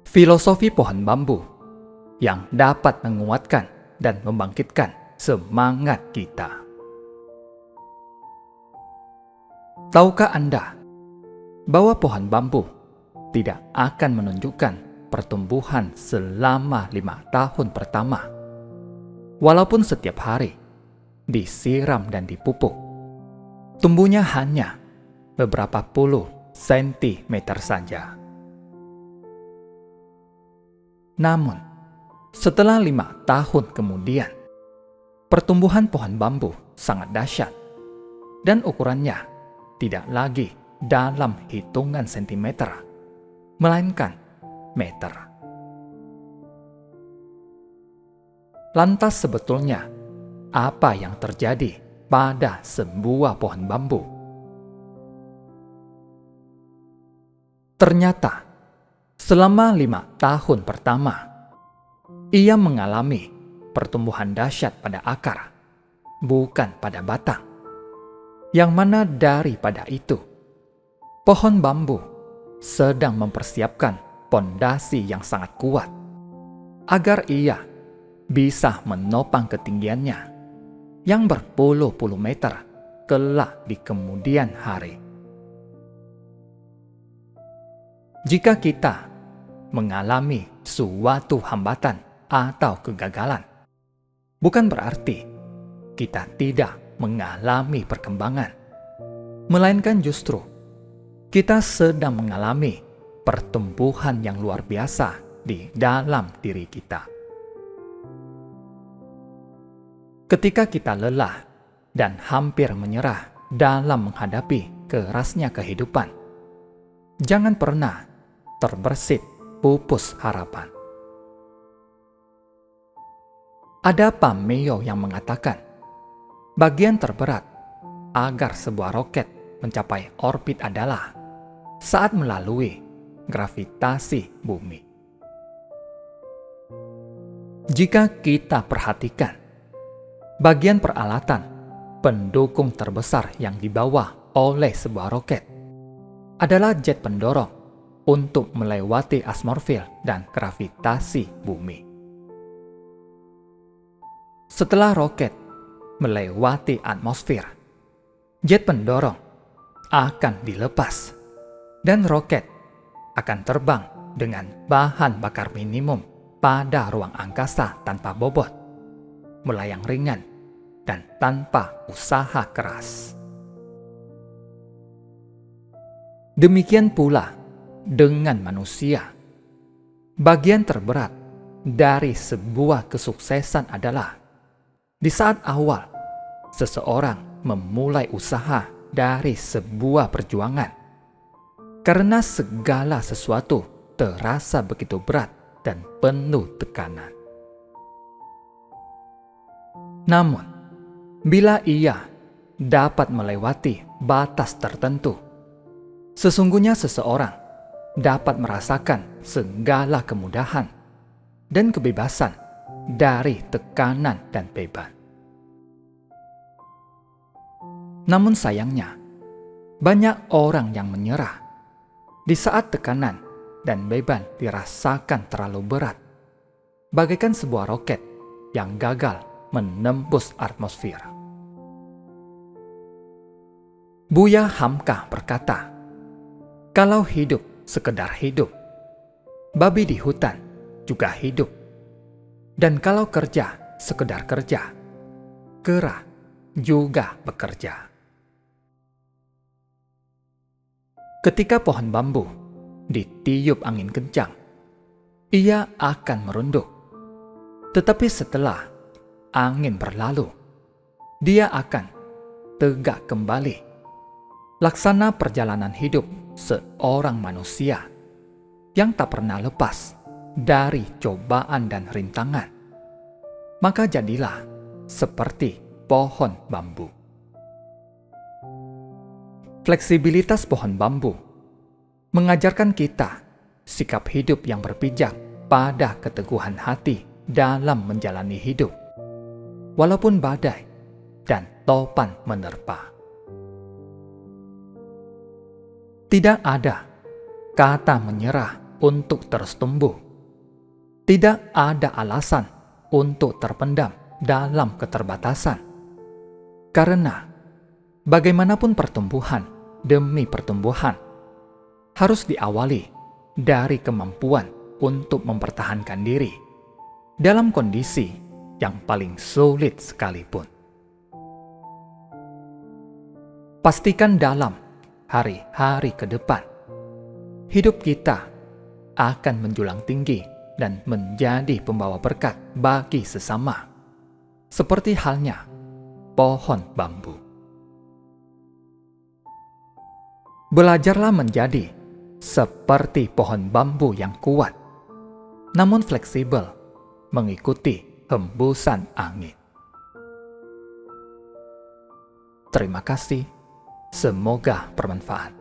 Filosofi pohon bambu yang dapat menguatkan dan membangkitkan semangat kita. Tahukah Anda bahwa pohon bambu tidak akan menunjukkan pertumbuhan selama 5 tahun pertama, walaupun setiap hari disiram dan dipupuk? Tumbuhnya hanya beberapa puluh sentimeter saja. Namun, setelah 5 tahun kemudian, pertumbuhan pohon bambu sangat dahsyat dan ukurannya tidak lagi dalam hitungan sentimeter, melainkan meter. Lantas sebetulnya, apa yang terjadi pada sebuah pohon bambu? Ternyata, selama 5 tahun pertama, ia mengalami pertumbuhan dahsyat pada akar, bukan pada batang. Yang mana daripada itu, pohon bambu sedang mempersiapkan pondasi yang sangat kuat agar ia bisa menopang ketinggiannya yang berpuluh-puluh meter kelak di kemudian hari. Jika kita mengalami suatu hambatan atau kegagalan, bukan berarti kita tidak mengalami perkembangan, melainkan justru kita sedang mengalami pertumbuhan yang luar biasa di dalam diri kita. Ketika kita lelah dan hampir menyerah dalam menghadapi kerasnya kehidupan, jangan pernah terbersit pupus harapan. Ada pameo yang mengatakan, bagian terberat agar sebuah roket mencapai orbit adalah saat melalui gravitasi bumi. Jika kita perhatikan, bagian peralatan pendukung terbesar yang dibawa oleh sebuah roket adalah jet pendorong untuk melewati atmosfer dan gravitasi bumi. Setelah roket melewati atmosfer, jet pendorong akan dilepas dan roket akan terbang dengan bahan bakar minimum pada ruang angkasa tanpa bobot, melayang ringan, dan tanpa usaha keras. Demikian pula dengan manusia. Bagian terberat dari sebuah kesuksesan adalah di saat awal seseorang memulai usaha dari sebuah perjuangan, karena segala sesuatu terasa begitu berat dan penuh tekanan. Namun, bila ia dapat melewati batas tertentu, sesungguhnya seseorang dapat merasakan segala kemudahan dan kebebasan dari tekanan dan beban. Namun sayangnya, banyak orang yang menyerah di saat tekanan dan beban dirasakan terlalu berat, bagaikan sebuah roket yang gagal menembus atmosfer. Buya Hamka berkata, kalau hidup sekedar hidup, babi di hutan juga hidup. Dan kalau kerja sekedar kerja, kera juga bekerja. Ketika pohon bambu ditiup angin kencang, ia akan merunduk. Tetapi setelah angin berlalu, dia akan tegak kembali. Laksana perjalanan hidup seorang manusia yang tak pernah lepas dari cobaan dan rintangan. Maka jadilah seperti pohon bambu. Fleksibilitas pohon bambu mengajarkan kita sikap hidup yang berpijak pada keteguhan hati dalam menjalani hidup, walaupun badai dan topan menerpa. Tidak ada kata menyerah untuk terus tumbuh. Tidak ada alasan untuk terpendam dalam keterbatasan. Karena bagaimanapun pertumbuhan demi pertumbuhan harus diawali dari kemampuan untuk mempertahankan diri dalam kondisi yang paling sulit sekalipun. Pastikan dalam hari-hari ke depan, hidup kita akan menjulang tinggi dan menjadi pembawa berkat bagi sesama, seperti halnya pohon bambu. Belajarlah menjadi seperti pohon bambu yang kuat, namun fleksibel, mengikuti hembusan angin. Terima kasih, semoga bermanfaat.